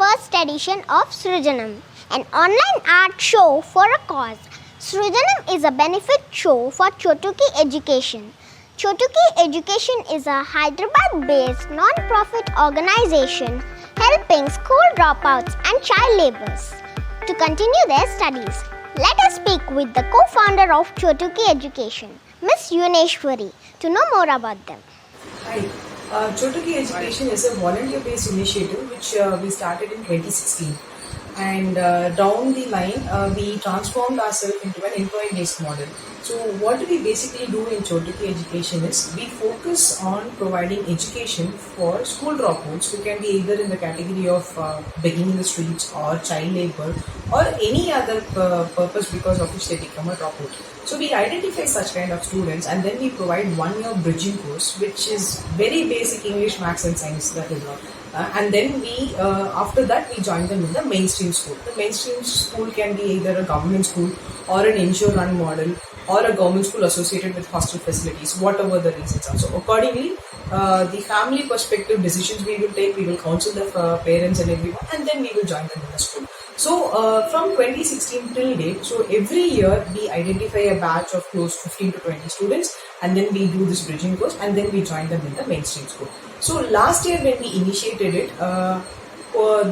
first edition of Srujanam, an online art show for a cause. Srujanam is a benefit show for Chotuki Education. Chotuki Education is a Hyderabad-based non-profit organization helping school dropouts and child laborers to continue their studies. Let us speak with the co-founder of Chotuki Education, Ms. Yuneshwari, to know more about them. Hi. Chotuki Education is a volunteer-based initiative which we started in 2016. And down the line, we transformed ourselves into an employee-based model. So what we basically do in Chotuki Education is we focus on providing education for school dropouts who can be either in the category of begging in the streets or child labor or any other purpose because of which they become a dropout. So we identify such kind of students and then we provide 1-year bridging course which is very basic English, Maths and Science, that is all. And then we, after that, we join them in the mainstream school. The mainstream school can be either a government school or an NGO run model or a government school associated with hostel facilities, whatever the reasons are. So accordingly, the family perspective decisions we will take, we will counsel the parents and everyone, and then we will join them in the school. So from 2016 till date, so every year we identify a batch of close to 15 to 20 students and then we do this bridging course and then we join them in the mainstream school. So last year when we initiated it,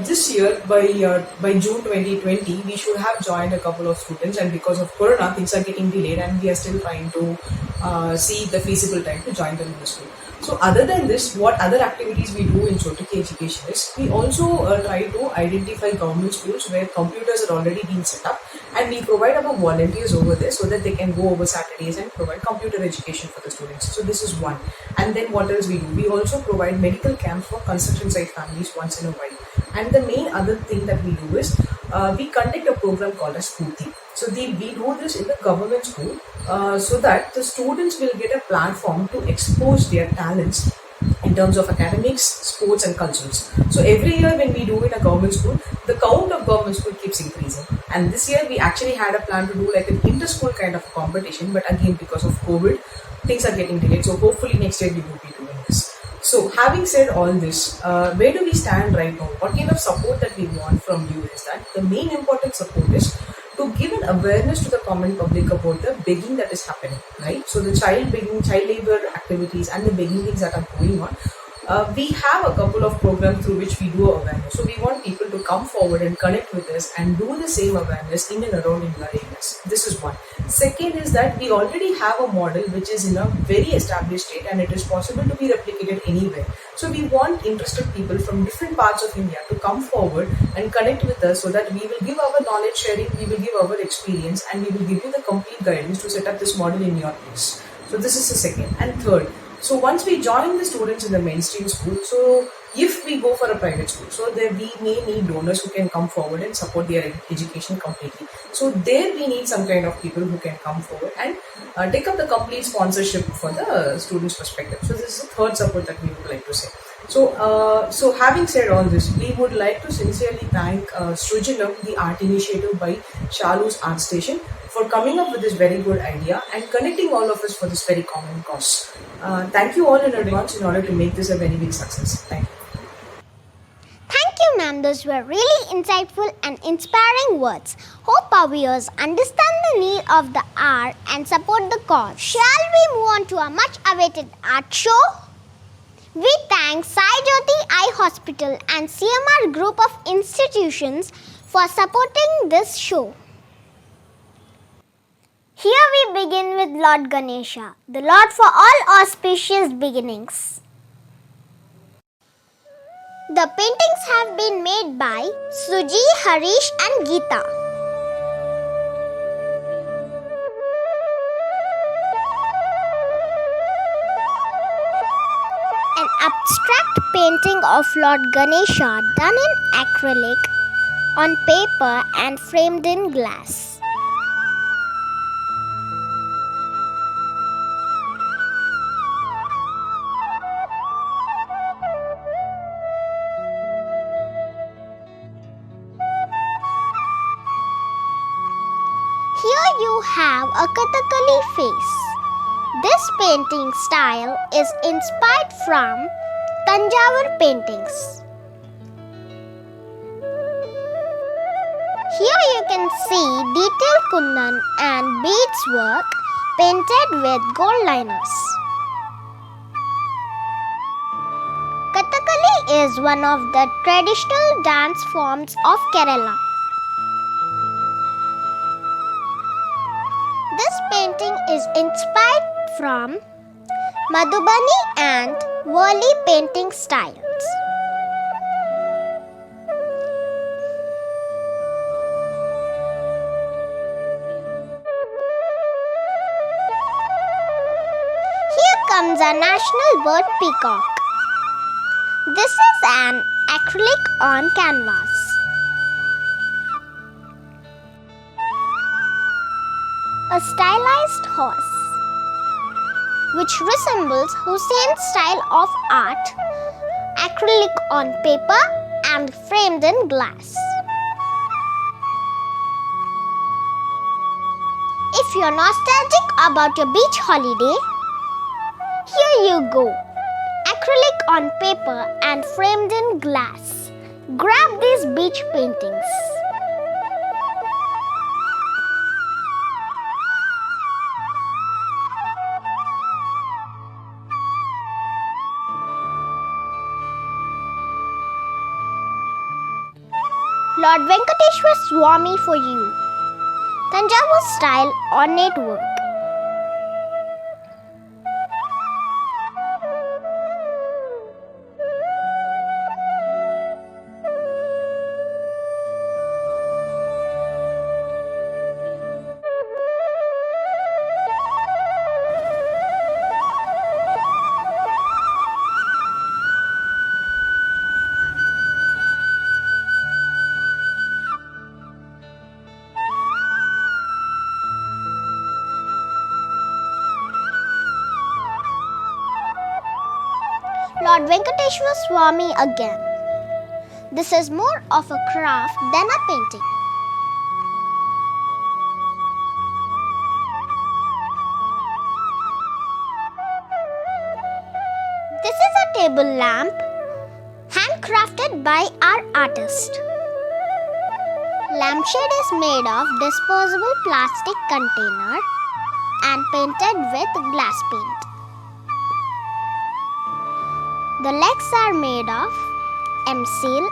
this year by June 2020, we should have joined a couple of students, and because of Corona, things are getting delayed and we are still trying to see the feasible time to join them in the school. So other than this, what other activities we do in Chotuki Education is, we also try to identify government schools where computers are already being set up and we provide our volunteers over there so that they can go over Saturdays and provide computer education for the students. So this is one. And then what else we do? We also provide medical camps for construction site families once in a while. And the main other thing that we do is we conduct a program called as Spurti. So we do this in the government school so that the students will get a platform to expose their talents in terms of academics, sports and cultures. So every year when we do in a government school, the count of government school keeps increasing. And this year we actually had a plan to do like an inter-school kind of competition, but again because of COVID, things are getting delayed. So hopefully next year we will be doing this. So having said all this, where do we stand right now? What kind of support that we want from you is that the main important support is to give an awareness to the common public about the begging that is happening, right? So the child begging, child labor activities and the begging things that are going on. We have a couple of programs through which we do awareness. So we want people to come forward and connect with us and do the same awareness in and around in your areas. This is one. Second is that we already have a model which is in a very established state and it is possible to be replicated anywhere. So we want interested people from different parts of India to come forward and connect with us so that we will give our knowledge sharing, we will give our experience and we will give you the complete guidance to set up this model in your place. So this is the second. And third, so once we join the students in the mainstream school, so if we go for a private school, so there we may need donors who can come forward and support their education completely. So there we need some kind of people who can come forward and take up the complete sponsorship for the students' perspective. So this is the third support that we would like to say. So having said all this, we would like to sincerely thank Srujanam, the art initiative by Shalu's Art Station, for coming up with this very good idea and connecting all of us for this very common cause. Thank you all in advance in order to make this a very big success. Thank you. Thank you, ma'am. Those were really insightful and inspiring words. Hope our viewers understand the need of the art and support the cause. Shall we move on to a much-awaited art show? We thank Sai Jyoti Eye Hospital and CMR Group of Institutions for supporting this show. Here we begin with Lord Ganesha, the Lord for all auspicious beginnings. The paintings have been made by Suji, Harish and Geeta. An abstract painting of Lord Ganesha done in acrylic on paper and framed in glass. Here you have a Kathakali face. This painting style is inspired from Tanjavur paintings. can see detailed kundan and beads work painted with gold liners. Kathakali is one of the traditional dance forms of Kerala. This painting is inspired from Madhubani and Worli painting styles. Here comes our national bird peacock. This is an acrylic on canvas. A stylized horse, which resembles Hussein's style of art, acrylic on paper and framed in glass. If you're nostalgic about your beach holiday, here you go. Acrylic on paper and framed in glass. Grab these beach paintings. Lord Venkateshwar Swami for you. Tanjavur style ornate work. Lord Venkateshwar Swami again. This is more of a craft than a painting. This is a table lamp handcrafted by our artist. Lampshade is made of disposable plastic container and painted with glass paint. The legs are made of M-seal.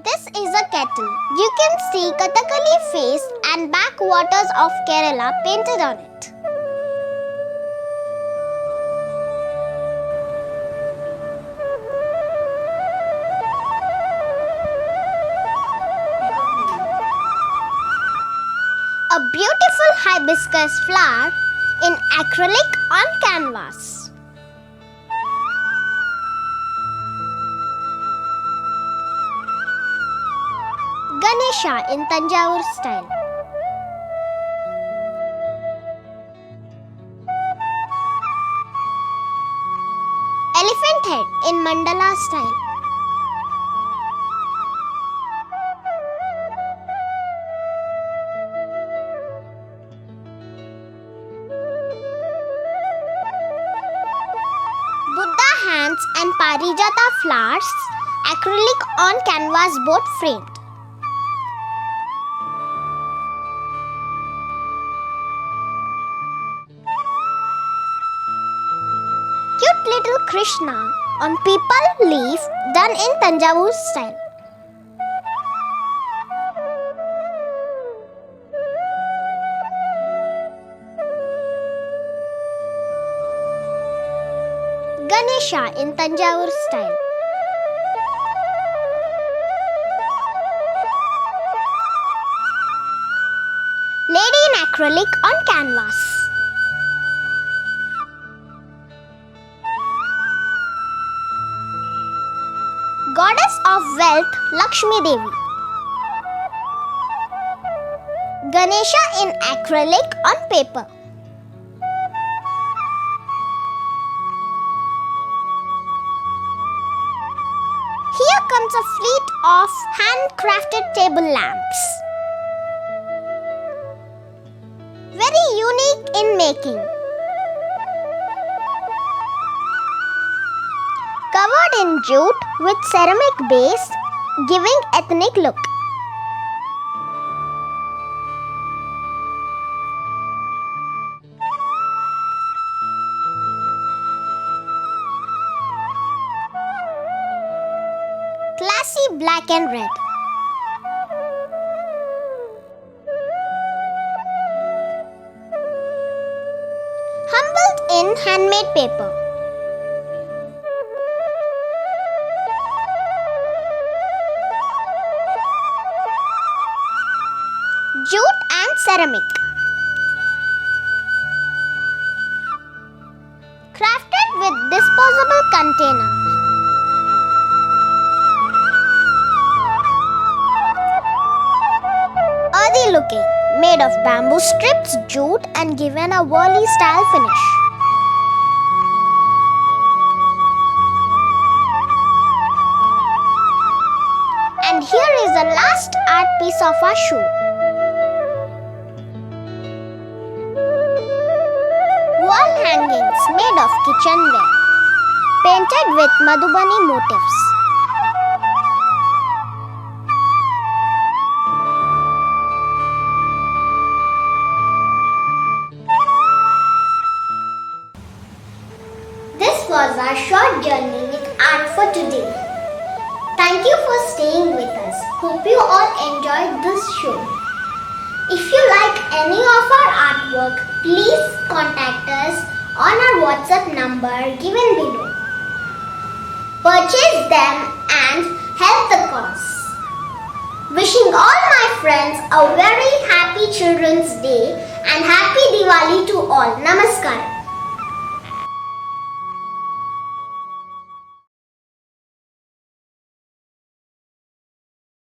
This is a kettle. You can see Kathakali face and backwaters of Kerala painted on it. A beautiful hibiscus flower in acrylic on canvas. Ganesha in Tanjavur style. Elephant head in mandala style. Buddha hands and Parijata flowers, acrylic on canvas both framed. Cute little Krishna on peepal leaf done in Tanjavur style. Ganesha in Tanjavur style. Lady in acrylic on canvas. Goddess of wealth Lakshmi Devi. Ganesha in acrylic on paper. Here comes a fleet of handcrafted table lamps. Very unique in making. covered in jute with ceramic base, giving ethnic look. Classy black and red. Humbled in handmade paper. Jute and ceramic. Crafted with disposable container. Earthy looking, made of bamboo strips, jute and given a whirly style finish. And here is the last art piece of our shoe. Wall hangings made of kitchenware, painted with Madhubani motifs. This was our short journey with art for today. Thank you for staying with us. Hope you all enjoyed this show. If you like any of our artwork, please contact us on our WhatsApp number given below. Purchase them and help the cause. Wishing all my friends a very happy Children's Day and happy Diwali to all. Namaskar.